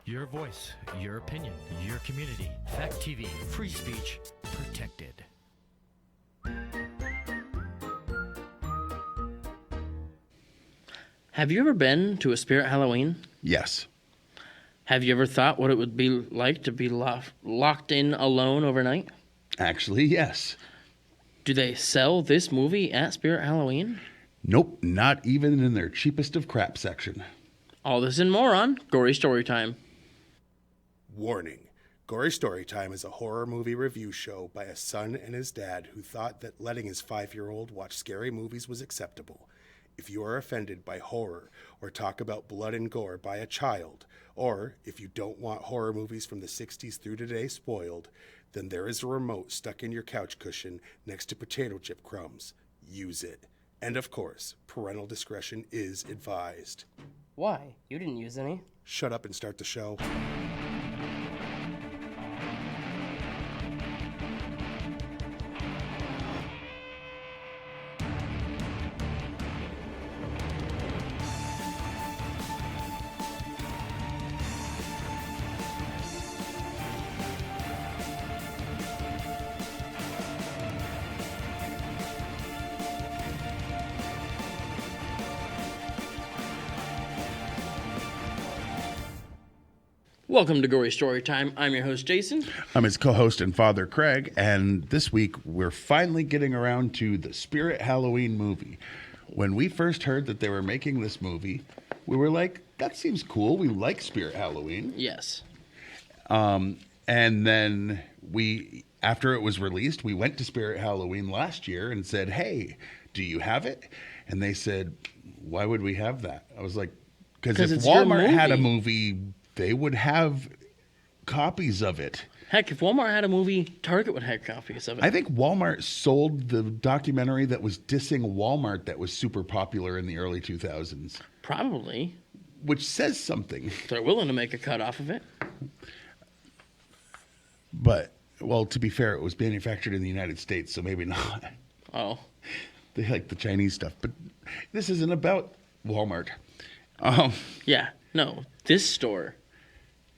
Your voice, your opinion, your community. Fact TV, free speech, protected. Have you ever been to a Spirit Halloween? Yes. Have you ever thought what it would be like to be locked in alone overnight? Actually, yes. Do they sell this movie at Spirit Halloween? Nope, not even in their cheapest of crap section. All this and more on Gory Storytime. Warning. Gory Storytime is a horror movie review show by a son and his dad who thought that letting his 5-year-old watch scary movies was acceptable. If you are offended by horror or talk about blood and gore by a child, or if you don't want horror movies from the 60s through today spoiled, then there is a remote stuck in your couch cushion next to potato chip crumbs. Use it. And of course, parental discretion is advised. Why? You didn't use any. Shut up and start the show. Welcome to Gory Storytime. I'm your host, Jason. I'm his co-host and father, Craig, and this week we're finally getting around to the Spirit Halloween movie. When we first heard that they were making this movie, we were like, that seems cool. We like Spirit Halloween. Yes. And then after it was released, we went to Spirit Halloween last year and said, hey, do you have it? And they said, why would we have that? I was like, because if Walmart had a movie, they would have copies of it. Heck, if Walmart had a movie, Target would have copies of it. I think Walmart sold the documentary that was dissing Walmart that was super popular in the early 2000s. Probably. Which says something. They're willing to make a cut off of it. But, well, to be fair, it was manufactured in the United States, so maybe not. Oh. They like the Chinese stuff. But this isn't about Walmart. Yeah, no. This store,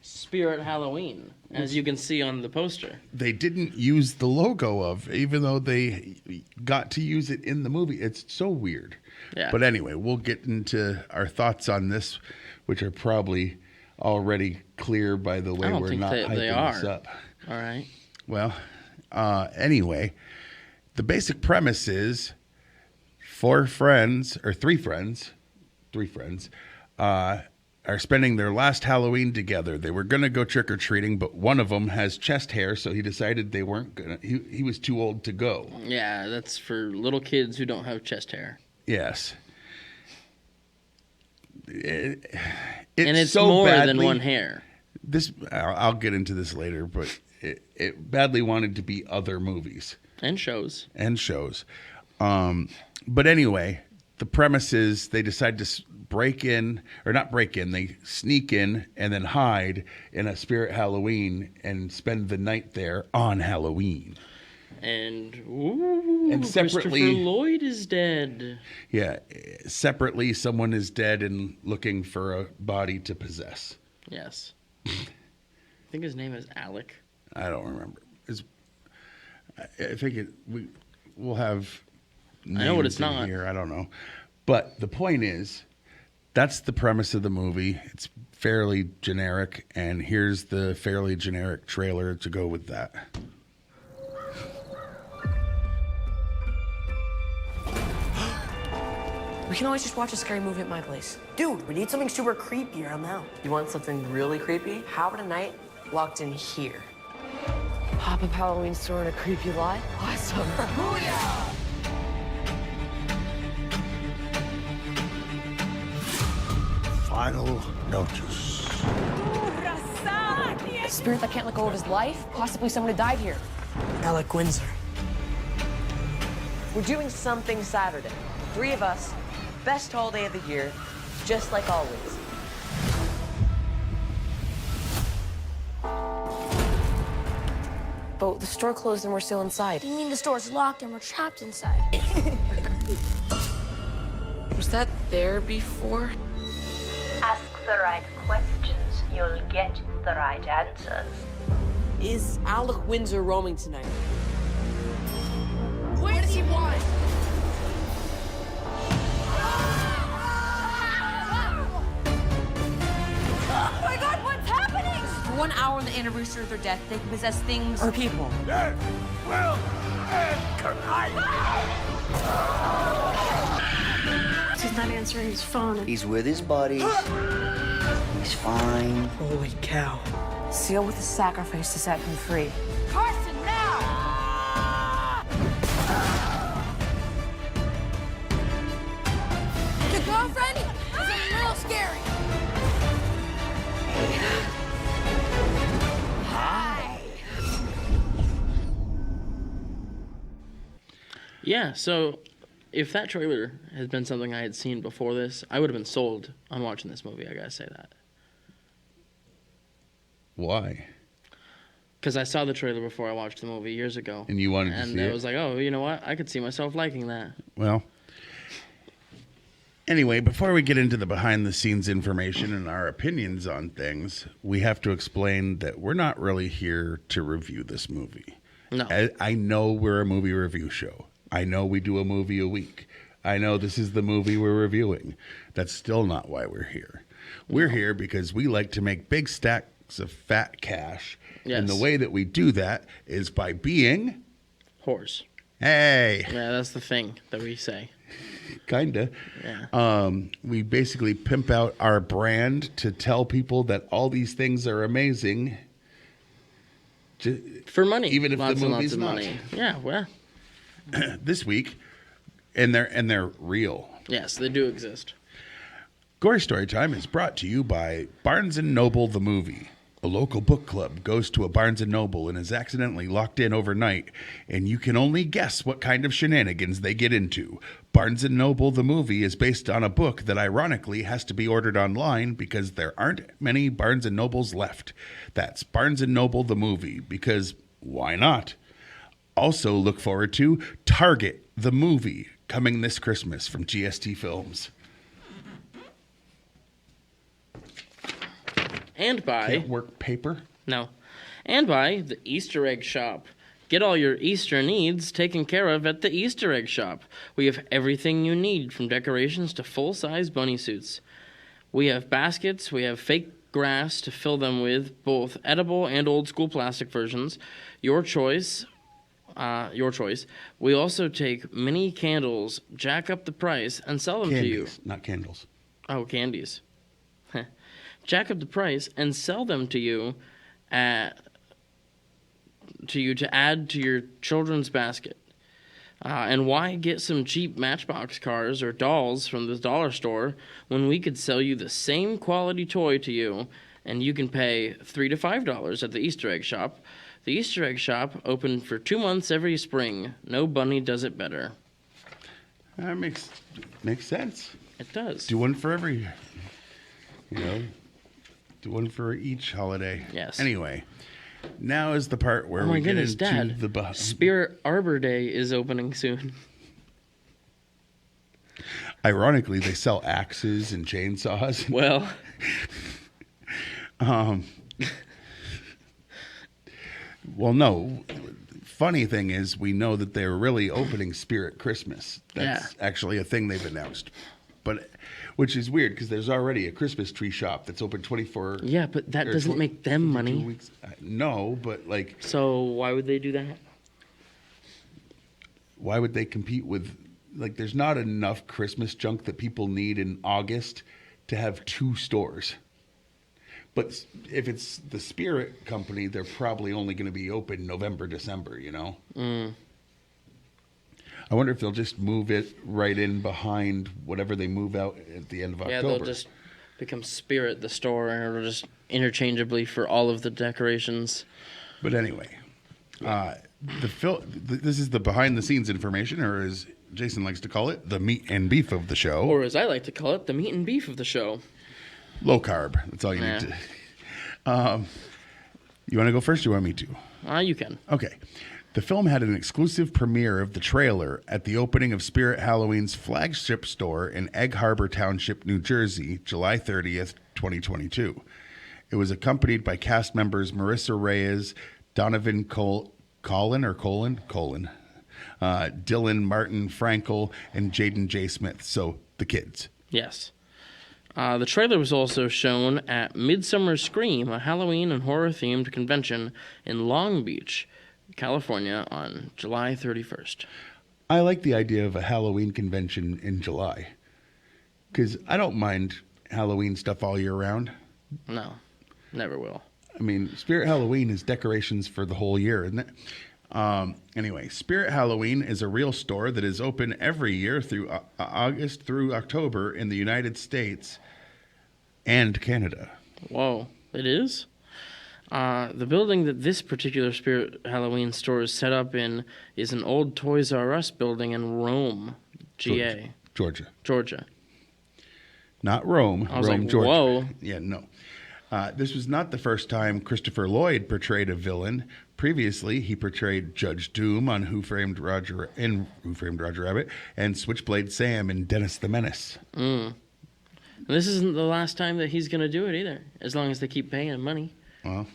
Spirit Halloween, as you can see on the poster. They didn't use the logo of, even though they got to use it in the movie. It's so weird. Yeah. But anyway, we'll get into our thoughts on this, which are probably already clear by the way we're not hyping this up. All right. Well, anyway, the basic premise is three friends, are spending their last Halloween together. They were going to go trick-or-treating, but one of them has chest hair, so he decided they weren't going to. He was too old to go. Yeah, that's for little kids who don't have chest hair. Yes. And it's so more than one hair. I'll get into this later, but it badly wanted to be other movies. And shows. But anyway, the premise is they decide to they sneak in and then hide in a Spirit Halloween and spend the night there on Halloween. And separately, Christopher Lloyd is dead. Yeah, separately, someone is dead and looking for a body to possess. Yes. I think his name is Alec. I don't remember. I think we'll have names I know what it's in not. here. I don't know. But the point is, that's the premise of the movie. It's fairly generic, and here's the fairly generic trailer to go with that. We can always just watch a scary movie at my place. Dude, we need something super creepy or I'm out. You want something really creepy? How about a night locked in here? Pop-up Halloween store in a creepy lot? Awesome. Final notice. A spirit that can't let go of his life? Possibly someone who died here. Alec Windsor. We're doing something Saturday. 3 of us, best holiday of the year, just like always. But the store closed and we're still inside. You mean the store's locked and we're trapped inside? Was that there before? Ask the right questions, you'll get the right answers. Is Alec Windsor roaming tonight? What does he want? Oh my god, what's happening? For 1 hour on the anniversary of their death, they can possess things or people. Death will end tonight. He's not answering his phone. He's with his buddies. He's fine. Holy cow. Seal with a sacrifice to set him free. Carson, now! Your girlfriend is real scary. Yeah, so if that trailer had been something I had seen before this, I would have been sold on watching this movie, I gotta say that. Why? Because I saw the trailer before I watched the movie years ago. And you wanted to see And it? I was like, oh, you know what? I could see myself liking that. Well, anyway, before we get into the behind-the-scenes information and our opinions on things, we have to explain that we're not really here to review this movie. No. I know we're a movie review show. I know we do a movie a week. I know this is the movie we're reviewing. That's still not why we're here. We're here because we like to make big stacks of fat cash. Yes. And the way that we do that is by being... Whores. Hey! Yeah, that's the thing that we say. Kinda. Yeah. We basically pimp out our brand to tell people that all these things are amazing. For money. Even if Lots the and movie's lots of not. money. Yeah, well. This week, and they're real. Yes, they do exist. Gory Storytime is brought to you by Barnes & Noble the Movie. A local book club goes to a Barnes & Noble and is accidentally locked in overnight, and you can only guess what kind of shenanigans they get into. Barnes & Noble the Movie is based on a book that ironically has to be ordered online because there aren't many Barnes & Nobles left. That's Barnes & Noble the Movie, because why not? Also look forward to Target the Movie, coming this Christmas from GST Films. And by... Can't work paper? No. And by the Easter Egg Shop. Get all your Easter needs taken care of at the Easter Egg Shop. We have everything you need, from decorations to full-size bunny suits. We have baskets, we have fake grass to fill them with, both edible and old-school plastic versions. Your choice. We also take mini candles, jack up the price, and sell them to you. Candies, not candles. Oh, candies. Jack up the price and sell them to you to add to your children's basket. And why get some cheap Matchbox cars or dolls from the dollar store when we could sell you the same quality toy to you, and you can pay $3 to $5 at the Easter Egg Shop. The Easter Egg Shop, open for 2 months every spring. No bunny does it better. That makes sense. It does. Do one for every, do one for each holiday. Yes. Anyway, now is the part where Oh my we get goodness, into Dad. the Spirit Arbor Day is opening soon. Ironically, they sell axes and chainsaws. Well, well, no. Funny thing is, we know that they're really opening Spirit Christmas. That's actually a thing they've announced. But which is weird because there's already a Christmas tree shop that's open 24. Yeah, but that doesn't make them money. Weeks. No, but like. So why would they do that? Why would they compete with? Like, there's not enough Christmas junk that people need in August to have 2 stores. But if it's the Spirit Company, they're probably only going to be open November, December, I wonder if they'll just move it right in behind whatever they move out at the end of October. Yeah, they'll just become Spirit the store, and it'll just interchangeably for all of the decorations. But anyway, this is the behind-the-scenes information, or as Jason likes to call it, the meat and beef of the show. Or as I like to call it, the meat and beef of the show. Low carb. That's all you need to. You want to go first or you want me to? You can. Okay. The film had an exclusive premiere of the trailer at the opening of Spirit Halloween's flagship store in Egg Harbor Township, New Jersey, July 30th, 2022. It was accompanied by cast members Marissa Reyes, Donovan Colin, Dylan Martin Frankel, and Jaden J. Smith. So the kids. Yes. The trailer was also shown at Midsummer Scream, a Halloween and horror-themed convention in Long Beach, California, on July 31st. I like the idea of a Halloween convention in July, because I don't mind Halloween stuff all year round. No, never will. I mean, Spirit Halloween is decorations for the whole year, isn't it? Anyway, Spirit Halloween is a real store that is open every year through August through October in the United States and Canada. Whoa, it is? The building that this particular Spirit Halloween store is set up in is an old Toys R Us building in Rome, GA. Georgia. Not Rome. I was Rome, like, Georgia. whoa. Yeah, no. This was not the first time Christopher Lloyd portrayed a villain. Previously, he portrayed Judge Doom on Who Framed Roger Rabbit and Switchblade Sam in Dennis the Menace. And this isn't the last time that he's going to do it either, as long as they keep paying him money. Well,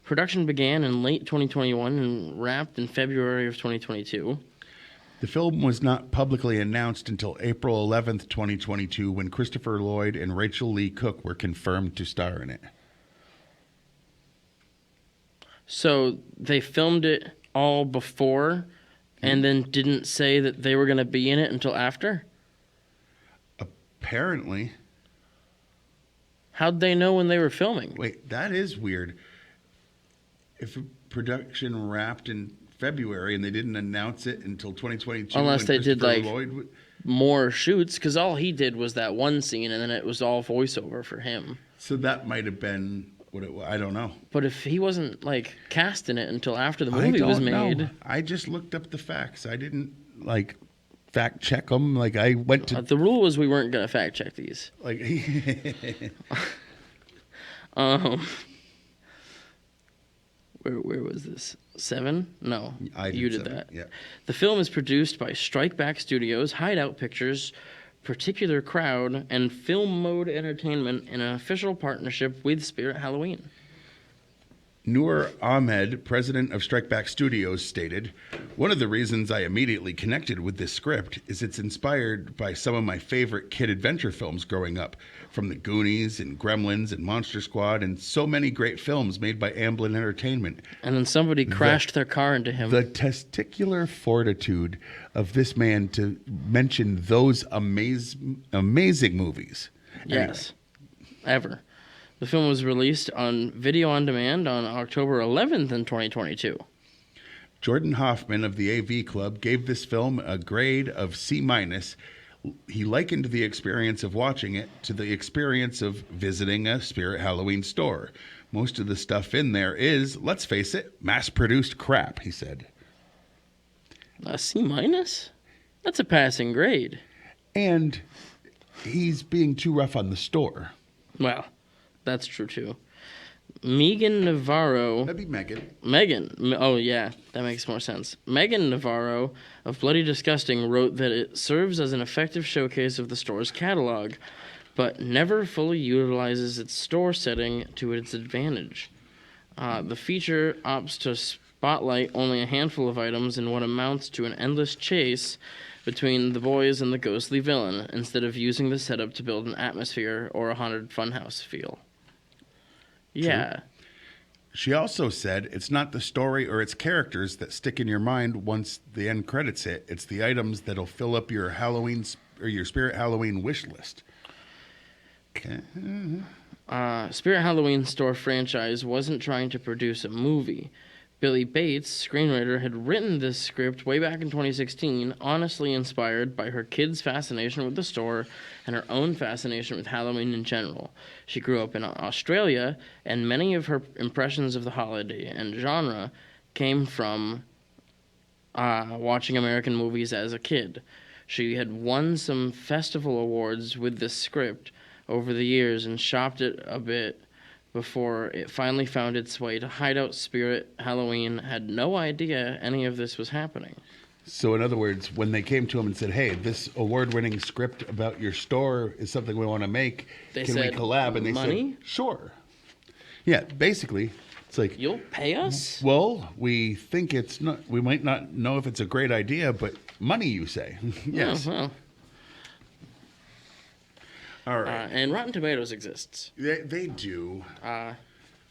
production began in late 2021 and wrapped in February of 2022. the film was not publicly announced until April 11th, 2022, when Christopher Lloyd and Rachel Lee Cook were confirmed to star in it. So they filmed it all before and then didn't say that they were going to be in it until after? Apparently. How'd they know when they were filming? Wait, that is weird. If production wrapped in February and they didn't announce it until 2022, unless they did like Lloyd more shoots, because all he did was that one scene and then it was all voiceover for him. So that might have been what it was. I don't know. But if he wasn't like cast in it until after the movie was made, know. I just looked up the facts. I didn't like fact check them. Like I went to the rule was we weren't gonna fact check these. like. Where was this? 7? No, you did 7, that. yeah. The film is produced by Strike Back Studios, Hideout Pictures, Particular Crowd, and Film Mode Entertainment in an official partnership with Spirit Halloween. Noor Ahmed, president of Strike Back Studios, stated, "One of the reasons I immediately connected with this script is it's inspired by some of my favorite kid adventure films growing up, from The Goonies and Gremlins and Monster Squad and so many great films made by Amblin Entertainment." And then somebody crashed their car into him. The testicular fortitude of this man to mention those amazing movies. Yes, ever. The film was released on video on demand on October 11th in 2022. Jordan Hoffman of the AV Club gave this film a grade of C-. He likened the experience of watching it to the experience of visiting a Spirit Halloween store. Most of the stuff in there is, let's face it, mass-produced crap, he said. A C-? That's a passing grade. And he's being too rough on the store. Well, that's true, too. Megan Navarro... That'd be Megan. Megan. Oh, yeah. That makes more sense. Megan Navarro of Bloody Disgusting wrote that it serves as an effective showcase of the store's catalog, but never fully utilizes its store setting to its advantage. The feature opts to spotlight only a handful of items in what amounts to an endless chase between the boys and the ghostly villain, instead of using the setup to build an atmosphere or a haunted funhouse feel. Yeah. True. She also said it's not the story or its characters that stick in your mind once the end credits hit. It's the items that'll fill up your Halloween or your Spirit Halloween wish list. Okay. Spirit Halloween store franchise wasn't trying to produce a movie. Billy Bates, screenwriter, had written this script way back in 2016, honestly inspired by her kids' fascination with the store and her own fascination with Halloween in general. She grew up in Australia, and many of her impressions of the holiday and genre came from watching American movies as a kid. She had won some festival awards with this script over the years and shopped it a bit before it finally found its way to Hideout. Spirit Halloween had no idea any of this was happening. So in other words, when they came to him and said, "Hey, this award-winning script about your store is something we want to make. They Can we said, collab?" And they "Money?" said, "Sure." Yeah, basically, it's like, You'll pay us? well, we think it's not. We might not know if it's a great idea, but money, you say? Yes. Oh, well. All right. And Rotten Tomatoes exists. They do.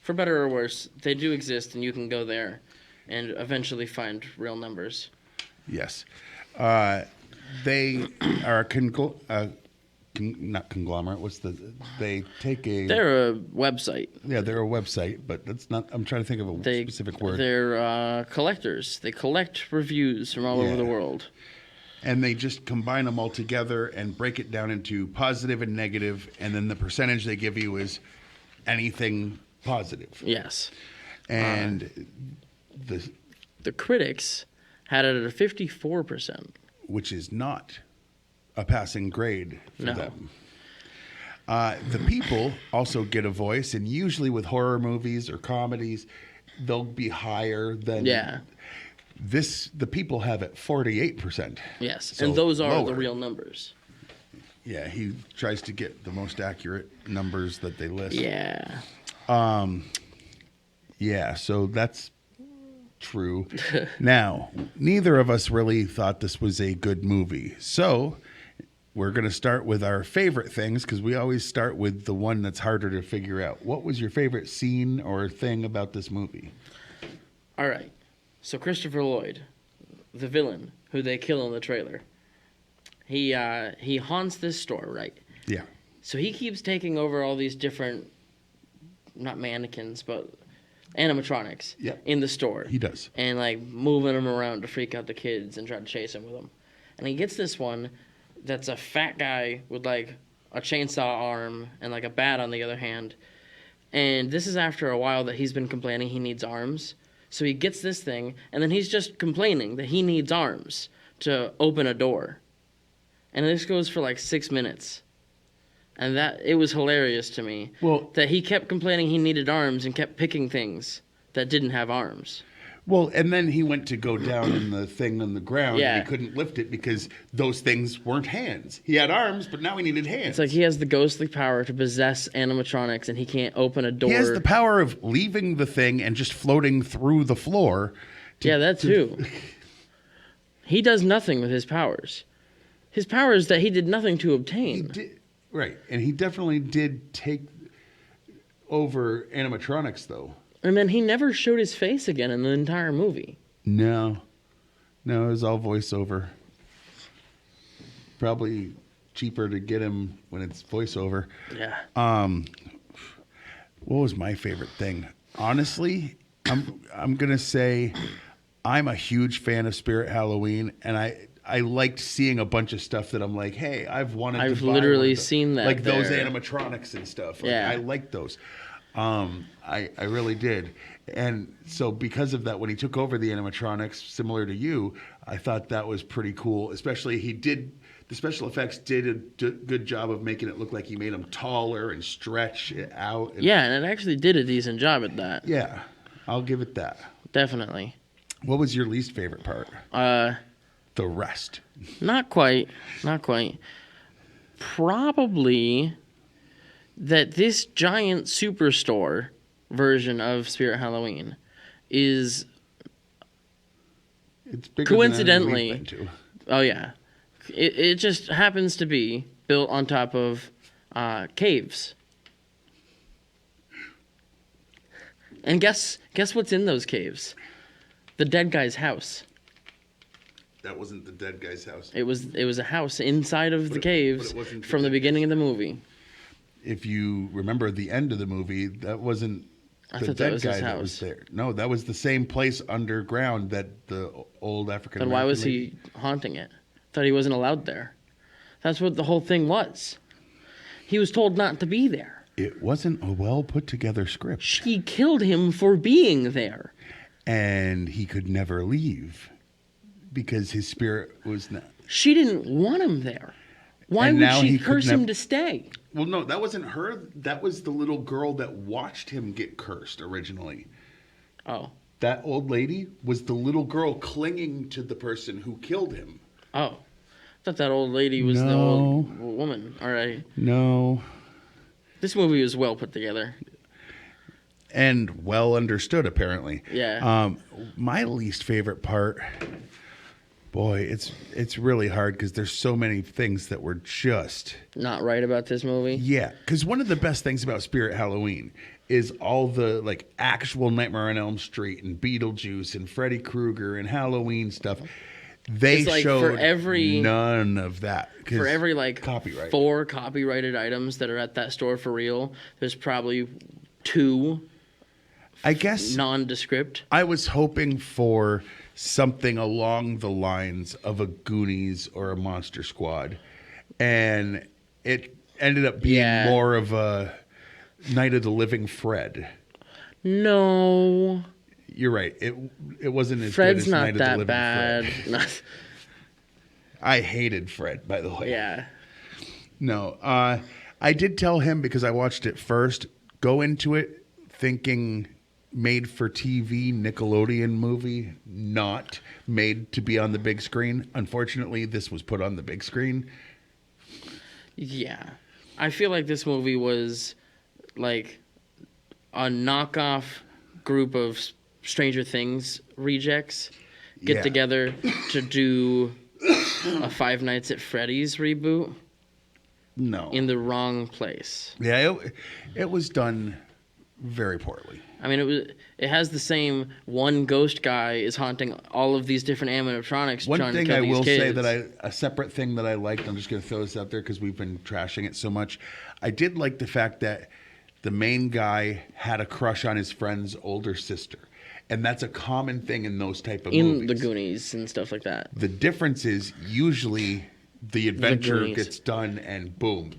For better or worse, they do exist, and you can go there and eventually find real numbers. Yes. They are not conglomerate. They take a... They're a website. Yeah, they're a website, but that's not... I'm trying to think of a specific word. They're collectors. They collect reviews from all over the world. And they just combine them all together and break it down into positive and negative, and then the percentage they give you is anything positive. Yes. And the critics had it at a 54%. Which is not a passing grade for them. The people also get a voice, and usually with horror movies or comedies, they'll be higher than... Yeah. The people have it 48%. Yes, so and those are lower. the real numbers. Yeah, he tries to get the most accurate numbers that they list. Yeah. Yeah, so that's true. Now, neither of us really thought this was a good movie. So we're going to start with our favorite things, because we always start with the one that's harder to figure out. What was your favorite scene or thing about this movie? All right. So Christopher Lloyd, the villain who they kill in the trailer, he haunts this store, right? Yeah. So he keeps taking over all these different, not mannequins, but animatronics in the store. He does. And like moving them around to freak out the kids and try to chase them with them. And he gets this one that's a fat guy with like a chainsaw arm and like a bat on the other hand. And this is after a while that he's been complaining he needs arms. So he gets this thing, and then he's just complaining that he needs arms to open a door. And this goes for like 6 minutes. And it was hilarious to me. Well, that he kept complaining he needed arms and kept picking things that didn't have arms. Well, and then he went to go down in the thing on the ground, Yeah. and he couldn't lift it because those things weren't hands. He had arms, but now he needed hands. It's like he has the ghostly power to possess animatronics, and he can't open a door. He has the power of leaving the thing and just floating through the floor. That too. He does nothing with his powers. His power is that he did nothing to obtain. Right, and he definitely did take over animatronics, though. And then he never showed his face again in the entire movie. No, it was all voiceover. Probably cheaper to get him when it's voiceover. Yeah. What was my favorite thing? Honestly, I'm gonna say I'm a huge fan of Spirit Halloween, and I liked seeing a bunch of stuff that I'm like, hey, I've literally seen that, like those there. animatronics and stuff. Like, Yeah. I like those. I really did. And so because of that, when he took over the animatronics, similar to you, I thought that was pretty cool. Especially the special effects did a good job of making it look like he made them taller and stretch it out. And and it actually did a decent job at that. yeah, I'll give it that. Definitely. What was your least favorite part? The rest. Not quite. Probably that this giant superstore version of Spirit Halloween is It's bigger coincidentally. than we've been to. Oh yeah, it just happens to be built on top of caves. And guess what's in those caves? The dead guy's house. That wasn't the dead guy's house. It was a house inside of the caves but it wasn't the from the dead beginning of the movie. If you remember the end of the movie, that wasn't I the thought that dead was guy his that was house. there. No, that was the same place underground that the old African Then American why was he haunting it? Thought he wasn't allowed there. That's what the whole thing was. He was told not to be there. It wasn't a well put together script. She killed him for being there. And he could never leave because his spirit was not. She didn't want him there. Why And would now she he could curse him nev- to stay? Well, no, that wasn't her. That was the little girl that watched him get cursed originally. Oh. that old lady was the little girl clinging to the person who killed him. Oh. I thought that old lady was the old woman. All right. No. This movie was well put together. And well understood, apparently. Yeah. My least favorite part, boy, it's really hard because there's so many things that were just not right about this movie. Yeah, because one of the best things about Spirit Halloween is all the like actual Nightmare on Elm Street and Beetlejuice and Freddy Krueger and Halloween stuff. They like showed for every, none of that. For every like copyright. 4 copyrighted items that are at that store for real, there's probably 2. I guess nondescript. I was hoping for something along the lines of a Goonies or a Monster Squad, and it ended up being more of a Night of the Living Fred. No, you're right. It wasn't as Fred's good as not Night of the that Living bad. Fred. I hated Fred, by the way. Yeah. No, I did tell him because I watched it first. Go into it thinking made for TV Nickelodeon movie, not made to be on the big screen. Unfortunately, this was put on the big screen. Yeah. I feel like this movie was like a knockoff group of Stranger Things rejects get together to do a Five Nights at Freddy's reboot. No. In the wrong place. Yeah, it was done very poorly. I mean, it has the same one ghost guy is haunting all of these different animatronics. One trying thing to kill I these will kids. say that a separate thing that I liked, I'm just going to throw this out there because we've been trashing it so much. I did like the fact that the main guy had a crush on his friend's older sister. And that's a common thing in those type of movies. In the Goonies and stuff like that. The difference is usually the adventure gets done and boom,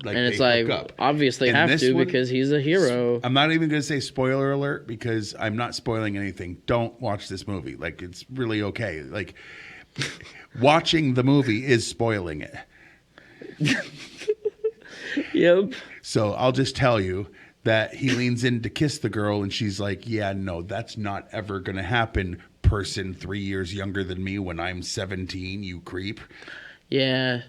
and it's like, obviously have to because he's a hero. I'm not even going to say spoiler alert because I'm not spoiling anything. Don't watch this movie. Like, it's really okay. Like, watching the movie is spoiling it. Yep. So I'll just tell you that he leans in to kiss the girl and she's like, yeah, no, that's not ever going to happen. Person 3 years younger than me when I'm 17, you creep. Yeah.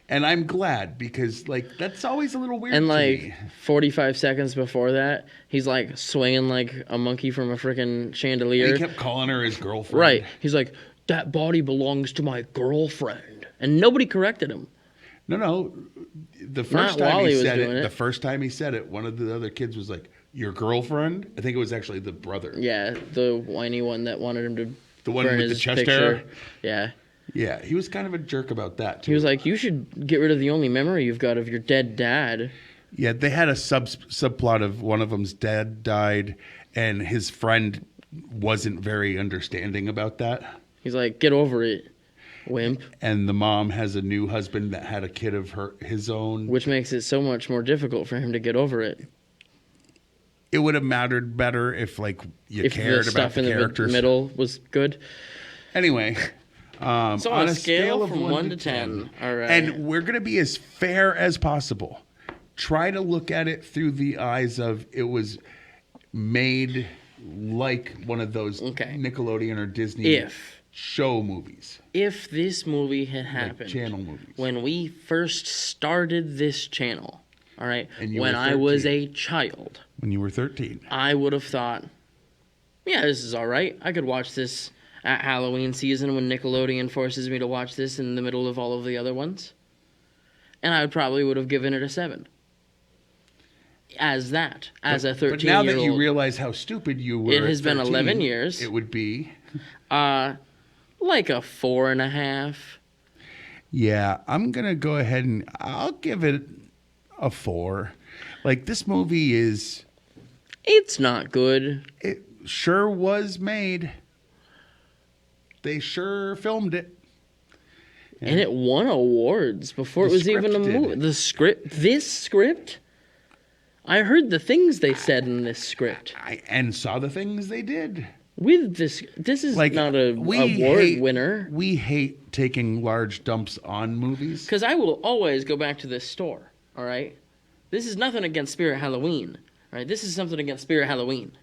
And I'm glad because, like, that's always a little weird and, to like, me. 45 seconds before that, he's, like, swinging like a monkey from a freaking chandelier. He kept calling her his girlfriend. Right. He's like, that body belongs to my girlfriend. And nobody corrected him. No. The first time he said it, one of the other kids was like, your girlfriend? I think it was actually the brother. Yeah, the whiny one that wanted him to The one burn with the his chest picture. hair? Yeah. Yeah, he was kind of a jerk about that, too. He was like, you should get rid of the only memory you've got of your dead dad. Yeah, they had a subplot of one of them's dad died, and his friend wasn't very understanding about that. He's like, get over it, wimp. And the mom has a new husband that had a kid of his own. Which makes it so much more difficult for him to get over it. It would have mattered better if, like, you cared about the characters. In the middle was good. Anyway... so on a scale from 1 to 10. All right. And we're going to be as fair as possible. Try to look at it through the eyes of it was made like one of those Nickelodeon or Disney show movies. If this movie had happened, like channel movies, when we first started this channel, all right, when I 13. was a child. When you were 13. I would have thought, yeah, this is all right. I could watch this at Halloween season when Nickelodeon forces me to watch this in the middle of all of the other ones. And I probably would have given it a 7. As a 13-year-old. But now that you realize how stupid you were, it has been 11 years. It would be like a 4.5. Yeah, I'm gonna go ahead and I'll give it a 4. Like, this movie is. It's not good. It sure was made. They sure filmed it. And it won awards before it was even a movie. This script? I heard the things they said in this script. And saw the things they did. With this is like, not a award winner. We hate taking large dumps on movies. Because I will always go back to this store, all right? This is nothing against Spirit Halloween, all right? This is something against Spirit Halloween.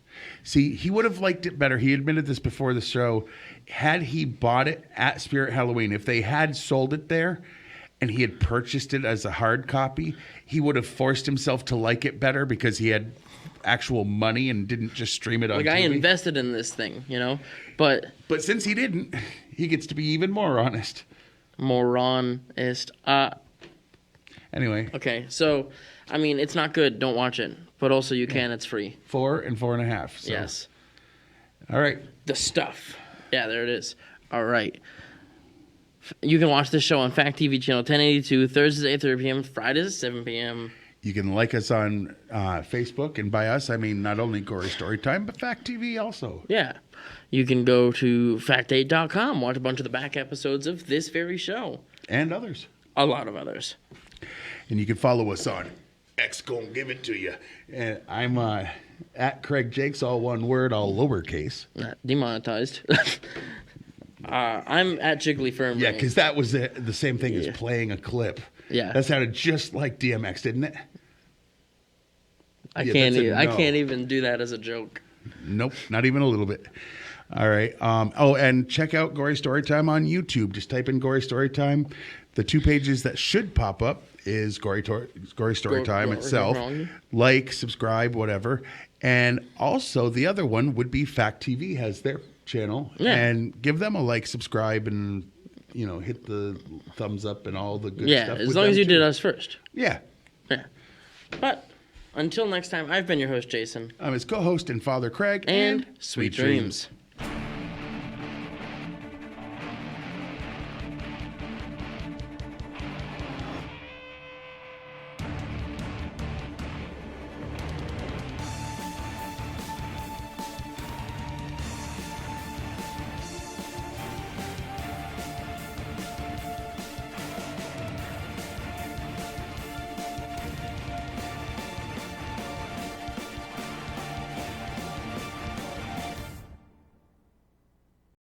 See, he would have liked it better. He admitted this before the show. Had he bought it at Spirit Halloween, if they had sold it there and he had purchased it as a hard copy, he would have forced himself to like it better because he had actual money and didn't just stream it on TV. I invested in this thing, But since he didn't, he gets to be even more honest. Moronist. Anyway. Okay, so, it's not good. Don't watch it. But also you can. It's free. 4 and 4.5. So. Yes. All right. The stuff. Yeah, there it is. All right. You can watch this show on Fact TV channel 1082, Thursdays at 8:30 p.m., Fridays at 7 p.m. You can like us on Facebook, and by us, I mean not only Gory Storytime, but Fact TV also. Yeah. You can go to fact8.com, watch a bunch of the back episodes of this very show. And others. A lot of others. And you can follow us on X Gonna Give It To You. And I'm at Craig Jakes, all one word, all lowercase. Not demonetized. I'm at Jiggly Firm. Yeah, because that was the same thing as playing a clip. Yeah. That sounded just like DMX, didn't it? I can't even do that as a joke. Nope, not even a little bit. All right. And check out Gory Storytime on YouTube. Just type in Gory Storytime. The 2 pages that should pop up is Gory Storytime itself. Like, subscribe, whatever. And also the other one would be Fact TV has their channel. Yeah. And give them a like, subscribe, and hit the thumbs up and all the good stuff. Yeah, as long as you did us first. Yeah. Yeah. But until next time, I've been your host, Jason. I'm his co-host and father, Craig. And sweet dreams.